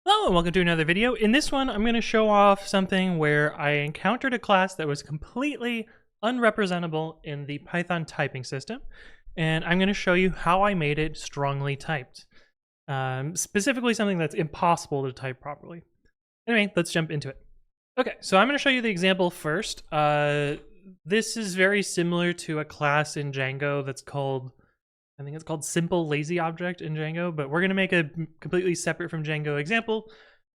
Hello and welcome to another video. In this one, I'm going to show off something where I encountered a class that was completely unrepresentable in the Python typing system, and I'm going to show you how I made it strongly typed. Specifically something that's impossible to type properly. Anyway, let's jump into it. Okay, so I'm going to show you the example first. This is very similar to a class in Django that's called, I think it's called simple lazy object in Django, but we're going to make a completely separate from Django example.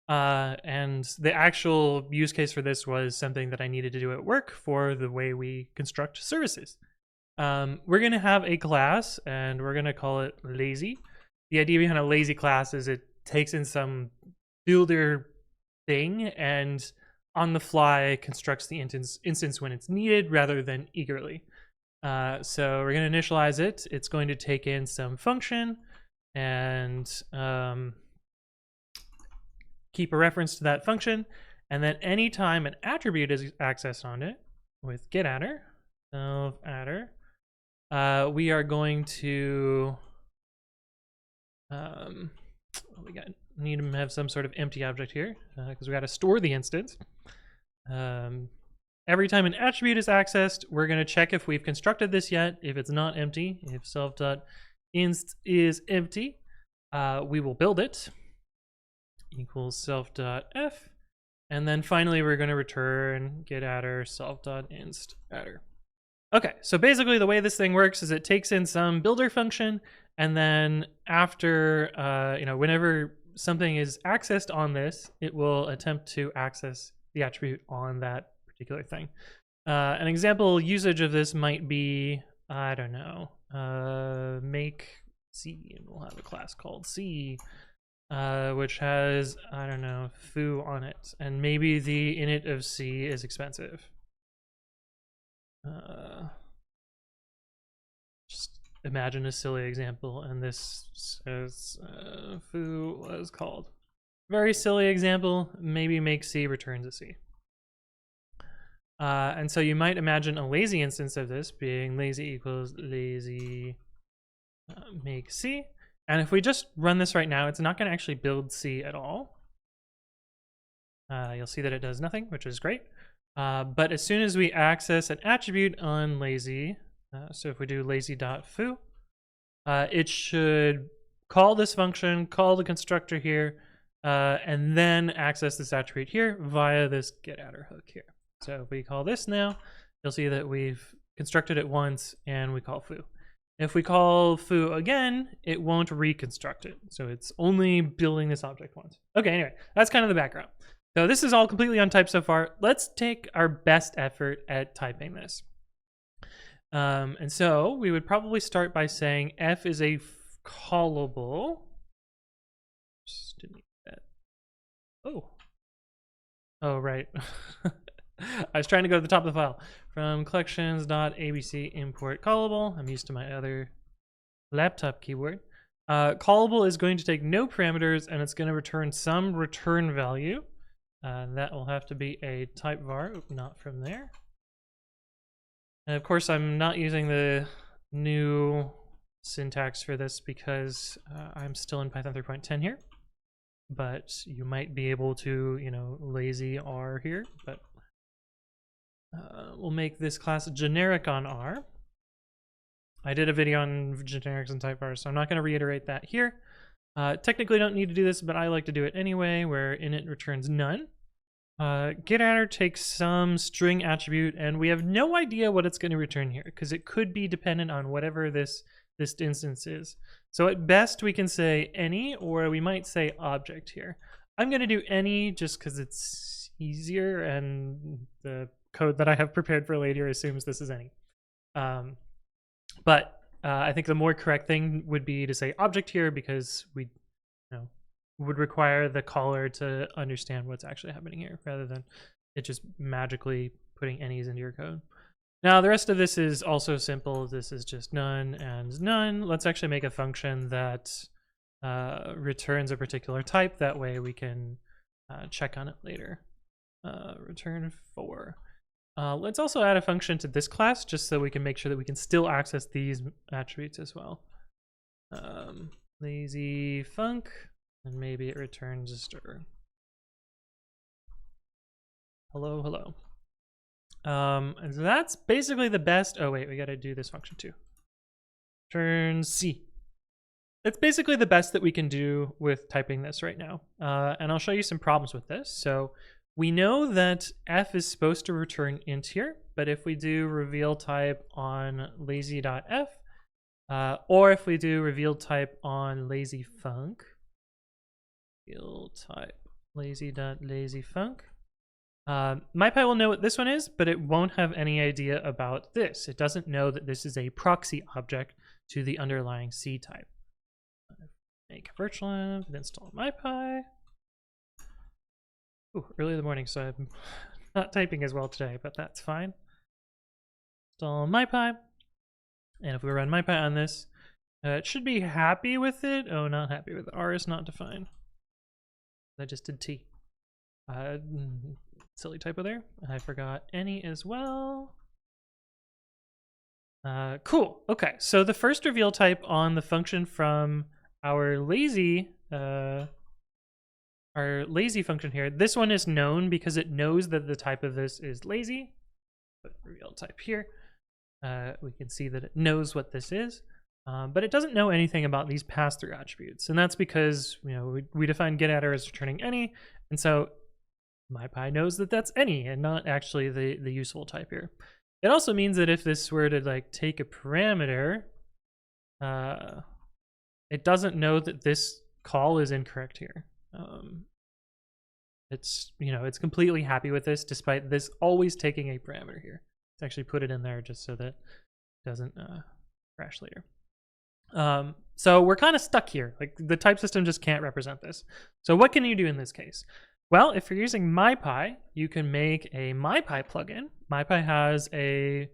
And the actual use case for this was something that I needed to do at work for the way we construct services. We're going to have a class and we're going to call it lazy. The idea behind a lazy class is it takes in some builder thing and on the fly constructs the instance when it's needed rather than eagerly. So we're going to initialize it. It's going to take in some function and keep a reference to that function. And then anytime an attribute is accessed on it with getAttr, self-attr, we are going to need to have some sort of empty object here because we got to store the instance. Every time an attribute is accessed, we're going to check if we've constructed this yet. If it's not empty, if self.inst is empty, we will build it equals self.f. And then finally, we're going to return getAttr self.inst attr. Okay, so basically the way this thing works is it takes in some builder function, and then after, whenever something is accessed on this, it will attempt to access the attribute on that particular thing. An example usage of this might be, I don't know, make C, and we'll have a class called C, which has, I don't know, foo on it, and maybe the init of C is expensive. Just imagine a silly example, and this says foo was called. Very silly example, maybe make C returns a C. And so you might imagine a lazy instance of this being lazy equals lazy make C. And if we just run this right now, it's not going to actually build C at all. You'll see that it does nothing, which is great. But as soon as we access an attribute on lazy, so if we do lazy.foo, it should call this function, call the constructor here, and then access this attribute here via this getAttr hook here. So if we call this now, you'll see that we've constructed it once and we call foo. If we call foo again, it won't reconstruct it. So it's only building this object once. Okay, anyway, that's kind of the background. So this is all completely untyped so far. Let's take our best effort at typing this. And so we would probably start by saying f is a callable. Just didn't need that. Oh, right. I was trying to go to the top of the file. From collections.abc import callable. I'm used to my other laptop keyboard. Callable is going to take no parameters and it's going to return some return value. That will have to be a type var, not from there. And of course, I'm not using the new syntax for this because I'm still in Python 3.10 here. But you might be able to, lazy R here, but we'll make this class generic on R. I did a video on generics and type R, so I'm not going to reiterate that here. Technically don't need to do this, but I like to do it anyway, where init returns none. getAttr takes some string attribute, and we have no idea what it's going to return here, because it could be dependent on whatever this instance is. So at best, we can say any, or we might say object here. I'm going to do any just because it's easier, and the code that I have prepared for later assumes this is any. But I think the more correct thing would be to say object here because we would require the caller to understand what's actually happening here rather than it just magically putting any's into your code. Now the rest of this is also simple. This is just none and none. Let's actually make a function that returns a particular type. That way we can check on it later. Return 4. Let's also add a function to this class just so we can make sure that we can still access these attributes as well. Lazy func And maybe it returns a stir. Hello, hello. And so that's basically the best. Oh wait, we gotta do this function too. Turn C. That's basically the best that we can do with typing this right now. And I'll show you some problems with this. So we know that f is supposed to return int here, but if we do reveal type on lazy.f, or if we do reveal type on lazyfunc, reveal type lazy.lazyfunc, Mypy will know what this one is, but it won't have any idea about this. It doesn't know that this is a proxy object to the underlying C type. Make virtual env and install Mypy. Ooh, early in the morning, so I'm not typing as well today, but that's fine. Install Mypy. And if we run Mypy on this, it should be happy with it. Oh, not happy with it. R is not defined. I just did T. Silly typo there. I forgot any as well. Cool. Okay, so the first reveal type on the function from our lazy function here, this one is known because it knows that the type of this is lazy. Put reveal type here. We can see that it knows what this is, but it doesn't know anything about these pass-through attributes, and that's because we define getAttr as returning any, and so Mypy knows that that's any and not actually the useful type here. It also means that if this were to like take a parameter, it doesn't know that this call is incorrect here. It's completely happy with this despite this always taking a parameter here. Let's actually put it in there just so that it doesn't crash later. So we're kind of stuck here. Like the type system just can't represent this. So what can you do in this case? Well, if you're using Mypy, you can make a Mypy plugin. Mypy has a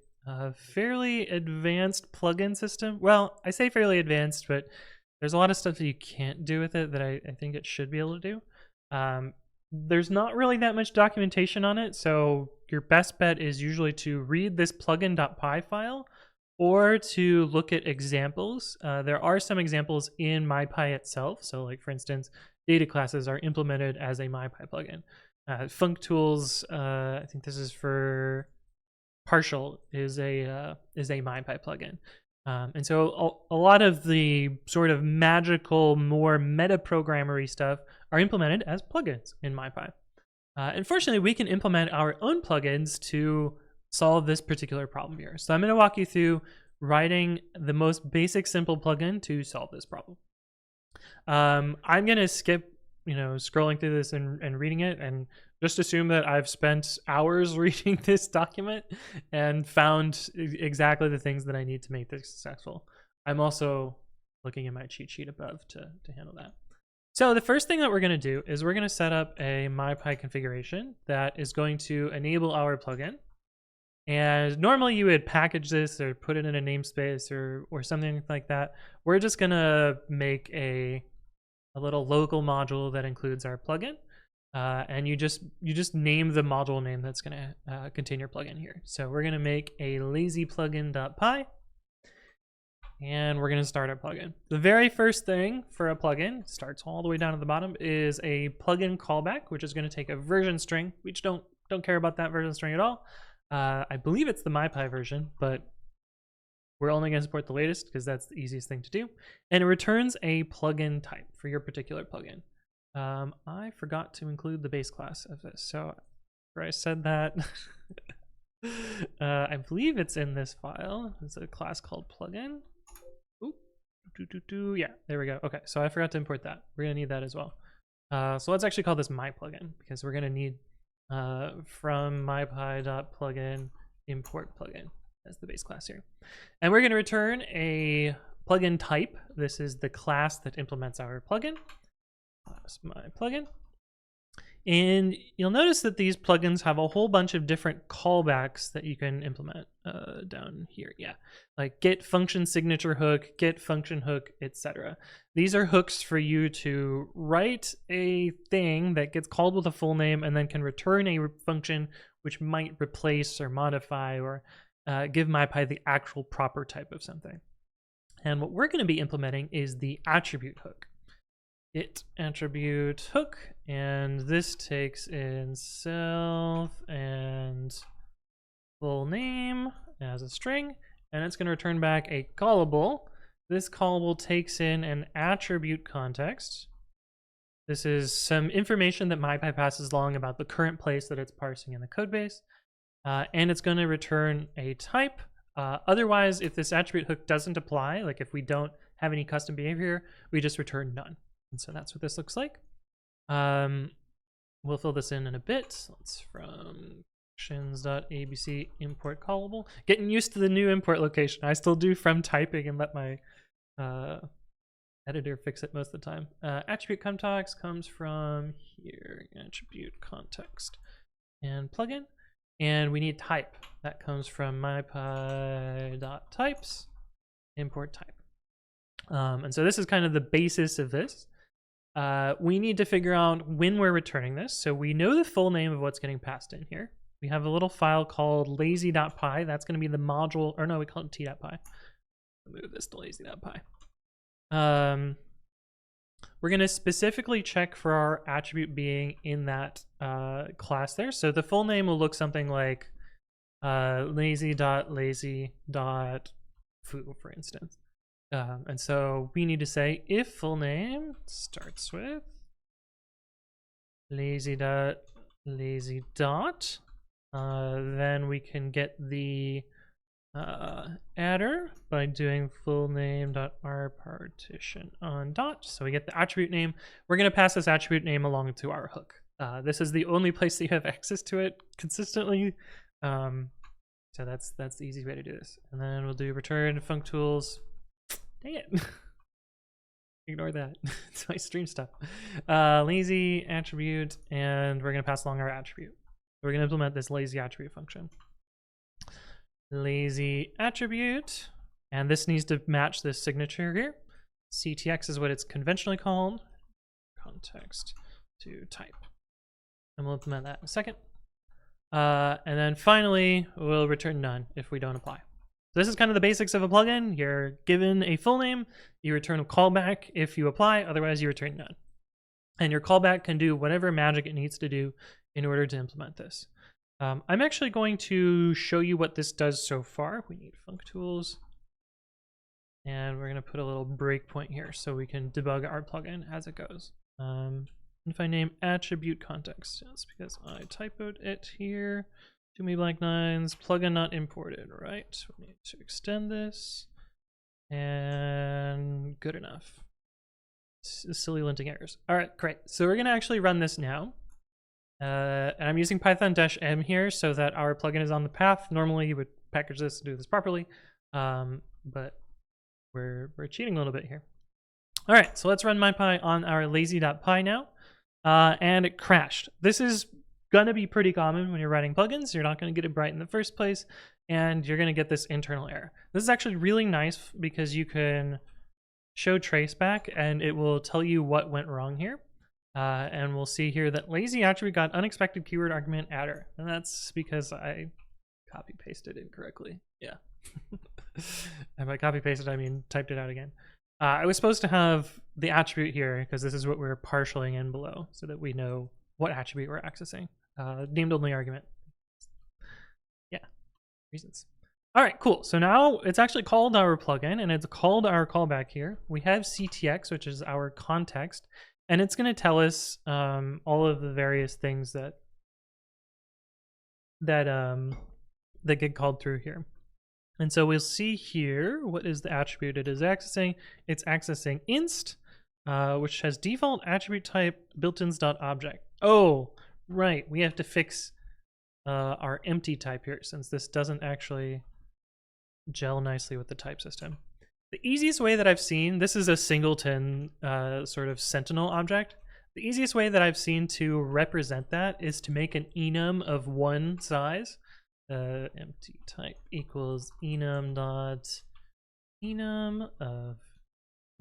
fairly advanced plugin system. Well, I say fairly advanced, but there's a lot of stuff that you can't do with it that I think it should be able to do. There's not really that much documentation on it, so your best bet is usually to read this plugin.py file or to look at examples. There are some examples in Mypy itself. So like, for instance, data classes are implemented as a Mypy plugin. Functools, I think this is for partial, is a Mypy plugin. And so a lot of the sort of magical, more meta-programmery stuff are implemented as plugins in Mypy. Unfortunately, we can implement our own plugins to solve this particular problem here. So I'm going to walk you through writing the most basic, simple plugin to solve this problem. I'm going to skip, scrolling through this and reading it, and just assume that I've spent hours reading this document and found exactly the things that I need to make this successful. I'm also looking at my cheat sheet above to handle that. So the first thing that we're going to do is we're going to set up a Mypy configuration that is going to enable our plugin. And normally you would package this or put it in a namespace or something like that. We're just going to make a little local module that includes our plugin. And you just name the module name that's going to contain your plugin here. So we're going to make a lazyplugin.py, and we're going to start our plugin. The very first thing for a plugin, starts all the way down at the bottom, is a plugin callback, which is going to take a version string. We just don't care about that version string at all. I believe it's the Mypy version, but we're only going to support the latest because that's the easiest thing to do. And it returns a plugin type for your particular plugin. I forgot to include the base class of this, so after I said that, I believe it's in this file. It's a class called plugin. Ooh, yeah, there we go. Okay, so I forgot to import that. We're going to need that as well. So let's actually call this my plugin because we're going to need from mypy.plugin import plugin as the base class here. And we're going to return a plugin type. This is the class that implements our plugin. That's my plugin. And you'll notice that these plugins have a whole bunch of different callbacks that you can implement down here. Yeah, like get function signature hook, get function hook, etc. These are hooks for you to write a thing that gets called with a full name and then can return a function which might replace or modify or give Mypy the actual proper type of something. And what we're going to be implementing is the attribute hook. it attribute hook, and this takes in self and full name as a string, and it's going to return back a callable. This callable takes in an attribute context. This is some information that Mypy passes along about the current place that it's parsing in the code base, and it's going to return a type. Otherwise, if this attribute hook doesn't apply, like if we don't have any custom behavior, we just return none. And so that's what this looks like. We'll fill this in a bit. So it's from functions.abc import callable. Getting used to the new import location. I still do from typing and let my editor fix it most of the time. Attribute context comes from here, attribute context and plugin. And we need type. That comes from mypy.types import type. And so this is kind of the basis of this. We need to figure out when we're returning this. So we know the full name of what's getting passed in here. We have a little file called lazy.py. That's going to be the module, or no, we call it t.py. Move this to lazy.py. We're going to specifically check for our attribute being in that class there. So the full name will look something like lazy.lazy.foo, for instance. And so we need to say if full name starts with lazy.lazy dot, then we can get the adder by doing full name.rPartition on dot. So we get the attribute name. We're going to pass this attribute name along to our hook. This is the only place that you have access to it consistently. So that's the easy way to do this. And then we'll do return functools. Dang it. Ignore that. It's my stream stuff. Lazy attribute, and we're going to pass along our attribute. We're going to implement this lazy attribute function. Lazy attribute, and this needs to match this signature here. CTX is what it's conventionally called. Context to type. And we'll implement that in a second. And then finally, we'll return none if we don't apply. So this is kind of the basics of a plugin. You're given a full name, you return a callback if you apply, otherwise you return none. And your callback can do whatever magic it needs to do in order to implement this. I'm actually going to show you what this does so far. We need functools. And we're going to put a little breakpoint here so we can debug our plugin as it goes. If I name attribute context, that's because I typoed it here. Too many blank nines, plugin not imported, right? We need to extend this. And good enough. Silly linting errors. All right, great. So we're going to actually run this now. And I'm using python-m here so that our plugin is on the path. Normally you would package this and do this properly, but we're cheating a little bit here. All right, so let's run Mypy on our lazy.py now, and it crashed. This is gonna be pretty common when you're writing plugins. You're not gonna get it right in the first place, and you're gonna get this internal error. This is actually really nice because you can show traceback and it will tell you what went wrong here. And we'll see here that lazy attribute got unexpected keyword argument adder. And that's because I copy pasted incorrectly. Yeah. And by copy pasted, I mean typed it out again. I was supposed to have the attribute here because this is what we're partialing in below so that we know what attribute we're accessing. Named only argument. Yeah, reasons. All right, cool. So now it's actually called our plugin and it's called our callback here. We have CTX, which is our context. And it's going to tell us all of the various things that get called through here. And so we'll see here what is the attribute it is accessing. It's accessing inst, which has default attribute type built-ins.object. Oh, right. We have to fix our empty type here since this doesn't actually gel nicely with the type system. The easiest way that I've seen, this is a singleton sort of sentinel object. The easiest way that I've seen to represent that is to make an enum of one size. Empty type equals enum dot enum of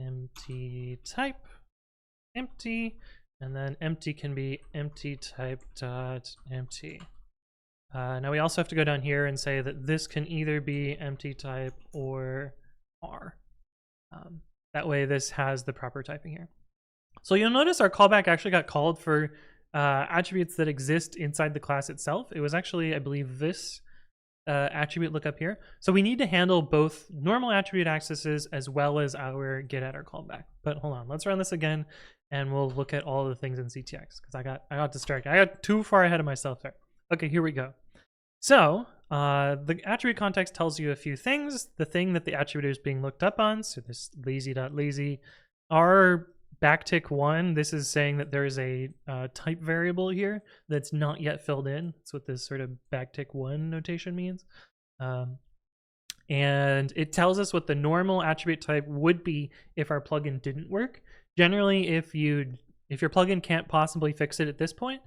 empty type empty, and then empty can be empty type dot empty. Now we also have to go down here and say that this can either be empty type or R. That way this has the proper typing here. So you'll notice our callback actually got called for attributes that exist inside the class itself. It was actually, I believe, this attribute lookup here. So we need to handle both normal attribute accesses as well as our getAttr callback. But hold on, let's run this again, and we'll look at all the things in CTX because I got distracted. I got too far ahead of myself there. Okay, here we go. So the attribute context tells you a few things. The thing that the attribute is being looked up on, so this lazy.lazy, our backtick 1, this is saying that there is a type variable here that's not yet filled in. That's what this sort of backtick 1 notation means. And it tells us what the normal attribute type would be if our plugin didn't work. Generally, if your plugin can't possibly fix it at this point,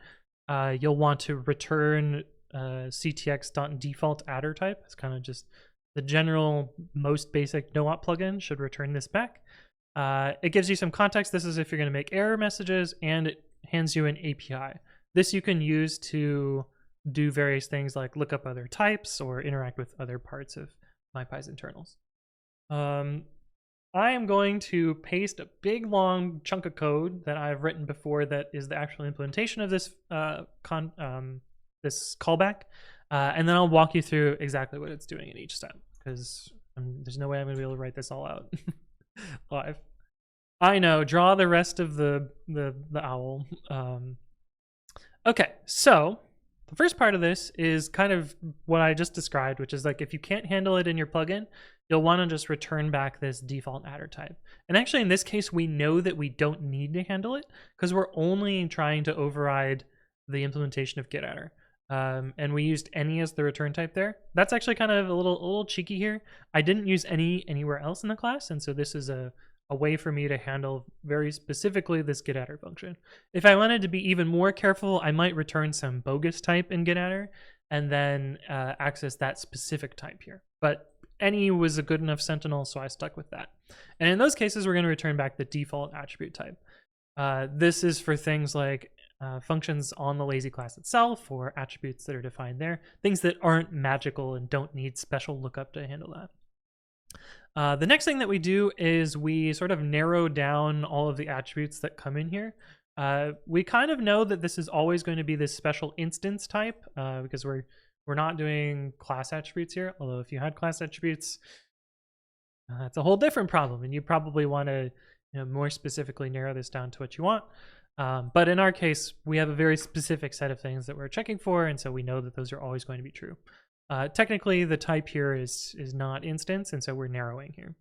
you'll want to return ctx.default adder type. It's kind of just the general, most basic no-op plugin should return this back. It gives you some context. This is if you're going to make error messages, and it hands you an API. This you can use to do various things like look up other types or interact with other parts of Mypy's internals. I am going to paste a big long chunk of code that I've written before that is the actual implementation of this this callback, and then I'll walk you through exactly what it's doing in each step, because there's no way I'm going to be able to write this all out live. I know, draw the rest of the owl. Okay, so the first part of this is kind of what I just described, which is like if you can't handle it in your plugin, you'll want to just return back this default adder type. And actually in this case, we know that we don't need to handle it because we're only trying to override the implementation of getAttr. And we used any as the return type there. That's actually kind of a little cheeky here. I didn't use any anywhere else in the class, and so this is a way for me to handle very specifically this getAttr function. If I wanted to be even more careful, I might return some bogus type in getAttr and then access that specific type here. But any was a good enough sentinel, so I stuck with that. And in those cases, we're going to return back the default attribute type. This is for things like functions on the lazy class itself, or attributes that are defined there, things that aren't magical and don't need special lookup to handle that. The next thing that we do is we sort of narrow down all of the attributes that come in here. We kind of know that this is always going to be this special instance type because we're not doing class attributes here. Although if you had class attributes, that's a whole different problem, and you probably want to more specifically narrow this down to what you want. But in our case, we have a very specific set of things that we're checking for, and so we know that those are always going to be true. Technically, the type here is not instance, and so we're narrowing here.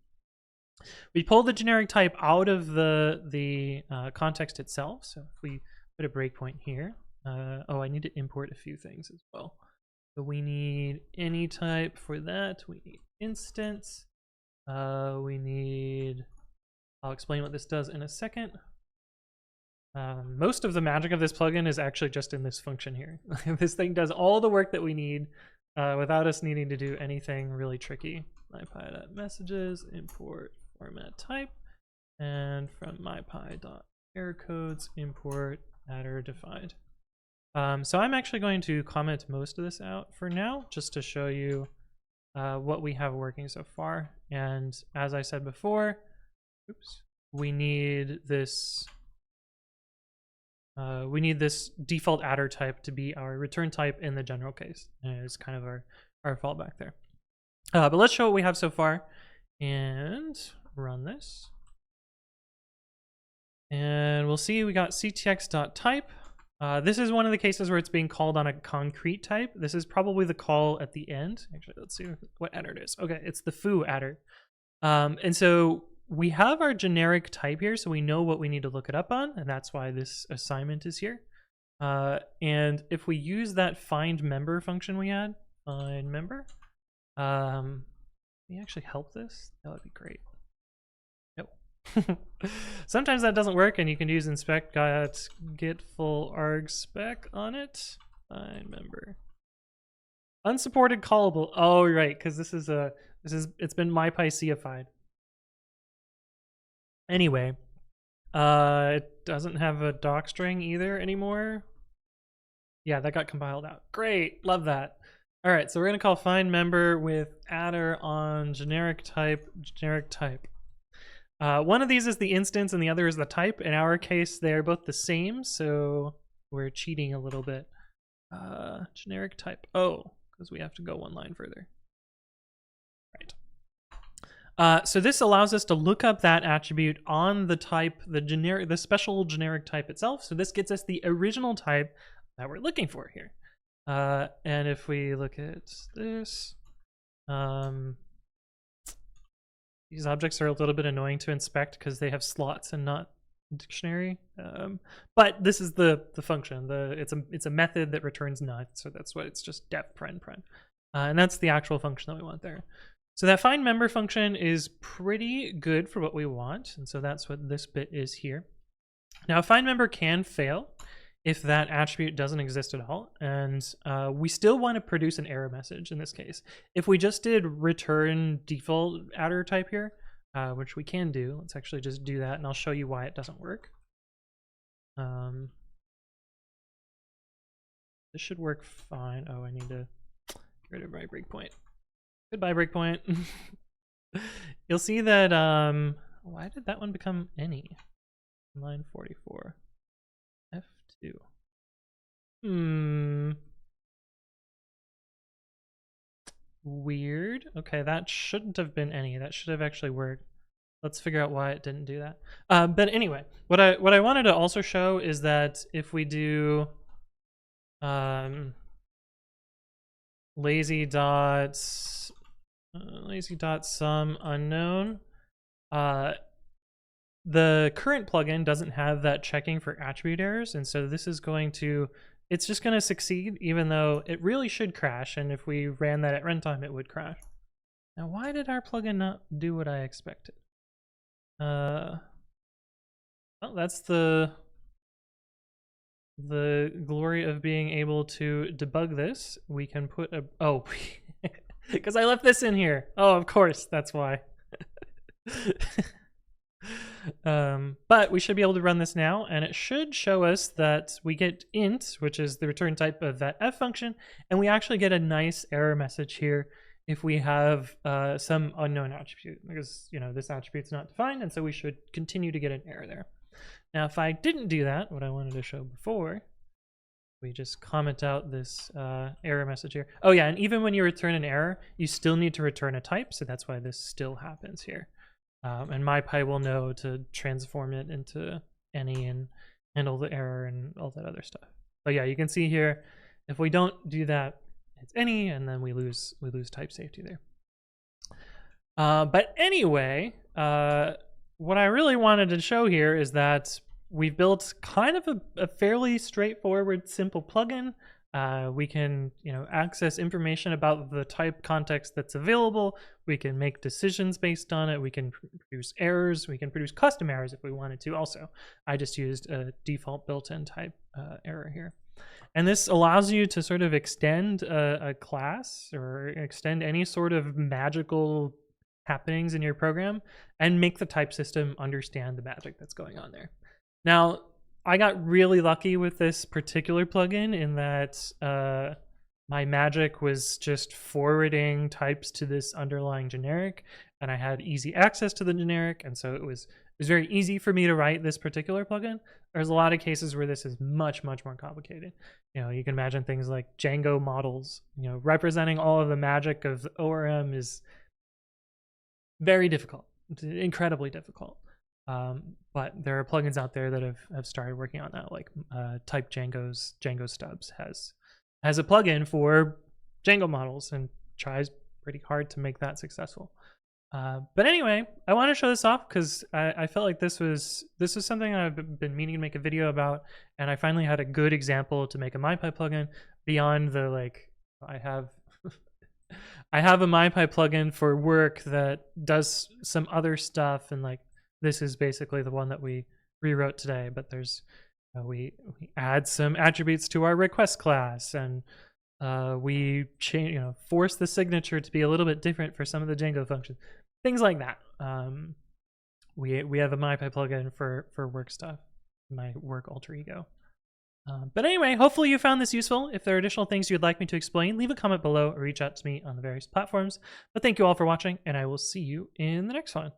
We pull the generic type out of the context itself. So if we put a breakpoint here, oh, I need to import a few things as well. So we need any type for that. We need instance. We need, I'll explain what this does in a second. Most of the magic of this plugin is actually just in this function here. This thing does all the work that we need without us needing to do anything really tricky. Mypy.messages, import format type, and from mypy.errorcodes, import adder defined. So I'm actually going to comment most of this out for now, just to show you what we have working so far. And as I said before, oops, we need this default adder type to be our return type in the general case. And it's kind of our fallback there. But let's show what we have so far and run this. And we'll see we got ctx.type. This is one of the cases where it's being called on a concrete type. This is probably the call at the end. Actually, let's see what adder it is. Okay, it's the foo adder. And so we have our generic type here, so we know what we need to look it up on, and that's why this assignment is here. And if we use that find member function we had, find member, can we actually help this? That would be great. Nope. Sometimes that doesn't work, and you can use inspect get full arg spec on it. Find member. Unsupported callable. Oh, right, because it's been Mypy CFI'd. Anyway, it doesn't have a doc string either anymore. Yeah, that got compiled out. Great, love that. All right, so we're gonna call find member with adder on generic type. One of these is the instance and the other is the type. In our case, they're both the same, so we're cheating a little bit. Generic type O, because we have to go one line further. Right. So this allows us to look up that attribute on the type, the special generic type itself. So this gets us the original type that we're looking for here. And if we look at this, these objects are a little bit annoying to inspect because they have slots and not dictionary. But this is the function. It's a method that returns nut, so that's what it's just def paren. And that's the actual function that we want there. So that find member function is pretty good for what we want, and so that's what this bit is here. Now, find member can fail if that attribute doesn't exist at all, and we still want to produce an error message in this case. If we just did return default adder type here, which we can do, let's actually just do that, and I'll show you why it doesn't work. This should work fine. Oh, I need to get rid of my breakpoint. Goodbye, breakpoint. You'll see that, why did that one become any? Line 44. F2. Weird. Okay, that shouldn't have been any. That should have actually worked. Let's figure out why it didn't do that. But anyway, what I wanted to also show is that if we do lazy dot sum unknown, the current plugin doesn't have that checking for attribute errors, and so this is going to, it's just going to succeed even though it really should crash, and if we ran that at runtime it would crash. Now why did our plugin not do what I expected? Well, that's the glory of being able to debug this. We can put a, oh, because I left this in here. Oh, of course, that's why. But we should be able to run this now, and it should show us that we get int, which is the return type of that f function, and we actually get a nice error message here if we have some unknown attribute, because this attribute's not defined, and so we should continue to get an error there. Now, if I didn't do that, what I wanted to show before, we just comment out this error message here. Oh yeah, and even when you return an error, you still need to return a type, so that's why this still happens here. And Mypy will know to transform it into any and handle the error and all that other stuff. But yeah, you can see here, if we don't do that, it's any, and then we lose type safety there. But anyway, what I really wanted to show here is that we've built kind of a fairly straightforward, simple plugin. We can, access information about the type context that's available. We can make decisions based on it. We can produce errors. We can produce custom errors if we wanted to also. I just used a default built-in type error here. And this allows you to sort of extend a class or extend any sort of magical happenings in your program and make the type system understand the magic that's going on there. Now, I got really lucky with this particular plugin in that my magic was just forwarding types to this underlying generic, and I had easy access to the generic, and so it was very easy for me to write this particular plugin. There's a lot of cases where this is much more complicated. You can imagine things like Django models. Representing all of the magic of ORM is very difficult, incredibly difficult. But there are plugins out there that have started working on that, like Type Django's Django Stubs has a plugin for Django models and tries pretty hard to make that successful. But anyway, I want to show this off because I felt like this was something I've been meaning to make a video about, and I finally had a good example to make a Mypy plugin beyond the I have a Mypy plugin for work that does some other stuff, and this is basically the one that we rewrote today, but there's we add some attributes to our request class, and we change, force the signature to be a little bit different for some of the Django functions, things like that. We have a Mypy plugin for work stuff, my work alter ego. But anyway, hopefully you found this useful. If there are additional things you'd like me to explain, leave a comment below or reach out to me on the various platforms. But thank you all for watching, and I will see you in the next one.